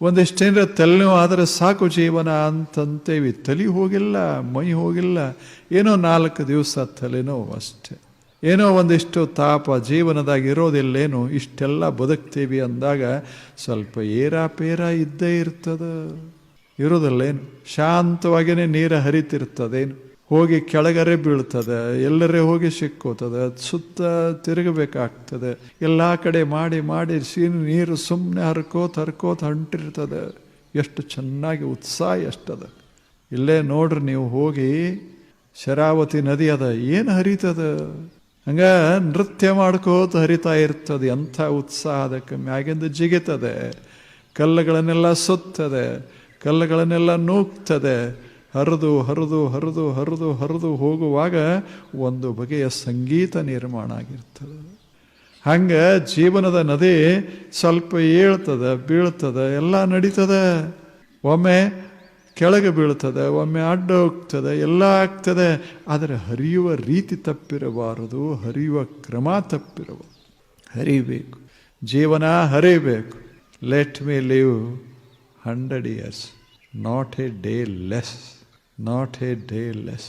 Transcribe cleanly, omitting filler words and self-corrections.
ಒಂದಿಷ್ಟೇನರ ತಲೆನೋವು ಆದರೆ ಸಾಕು ಜೀವನ ಅಂತಂತೇವಿ. ತಲೆ ಹೋಗಿಲ್ಲ, ಮೈ ಹೋಗಿಲ್ಲ, ಏನೋ 4 ದಿವಸ ತಲೆನೋವು ಅಷ್ಟೆ. ಏನೋ ಒಂದಿಷ್ಟು ತಾಪ ಜೀವನದಾಗ ಇರೋದಿಲ್ಲೇನು, ಇಷ್ಟೆಲ್ಲ ಬದುಕ್ತೀವಿ ಅಂದಾಗ ಸ್ವಲ್ಪ ಏರಾಪೇರ ಇದ್ದೇ ಇರ್ತದೆ. ಇರೋದಿಲ್ಲೇನು, ಶಾಂತವಾಗಿಯೇ ನೀರು ಹರಿತಿರ್ತದೇನು, ಹೋಗಿ ಕೆಳಗರೆ ಬೀಳ್ತದೆ, ಎಲ್ಲರೇ ಹೋಗಿ ಸಿಕ್ಕೋತದೆ, ಸುತ್ತ ತಿರುಗಬೇಕಾಗ್ತದೆ. ಎಲ್ಲ ಕಡೆ ಮಾಡಿ ಮಾಡಿ ನೀರು ಸುಮ್ಮನೆ ಹರ್ಕೋತ ಹೊಂಟಿರ್ತದೆ. ಎಷ್ಟು ಚೆನ್ನಾಗಿ ಉತ್ಸಾಹ ಎಷ್ಟದ. ಇಲ್ಲೇ ನೋಡ್ರಿ ನೀವು ಹೋಗಿ, ಶರಾವತಿ ನದಿ ಅದ, ಏನು ಹರಿತದ, ಹಂಗ ನೃತ್ಯ ಮಾಡ್ಕೋತ ಹರಿತಾ ಇರ್ತದೆ. ಎಂಥ ಉತ್ಸಾಹ ಅದಕ್ಕೆ. ಮ್ಯಾಗಿಂದ ಜಿಗಿತದೆ, ಕಲ್ಲುಗಳನ್ನೆಲ್ಲ ಸುತ್ತದೆ, ಕಲ್ಲುಗಳನ್ನೆಲ್ಲ ನೂಗ್ತದೆ. ಹರಿದು ಹರಿದು ಹರಿದು ಹರಿದು ಹರಿದು ಹೋಗುವಾಗ ಒಂದು ಬಗೆಯ ಸಂಗೀತ ನಿರ್ಮಾಣ ಆಗಿರ್ತದೆ. ಹಂಗೆ ಜೀವನದ ನದಿ ಸ್ವಲ್ಪ ಏಳ್ತದೆ, ಬೀಳ್ತದೆ, ಎಲ್ಲ ನಡೀತದೆ. ಒಮ್ಮೆ ಕೆಳಗೆ ಬೀಳ್ತದೆ, ಒಮ್ಮೆ ಅಡ್ಡ ಹೋಗ್ತದೆ, ಎಲ್ಲ ಆಗ್ತದೆ. ಆದರೆ ಹರಿಯುವ ರೀತಿ ತಪ್ಪಿರಬಾರದು, ಹರಿಯುವ ಕ್ರಮ ತಪ್ಪಿರಬಾರದು. ಹರಿಬೇಕು, ಜೀವನ ಹರಿಬೇಕು. Let me live 100 years, not a day less, not a day less.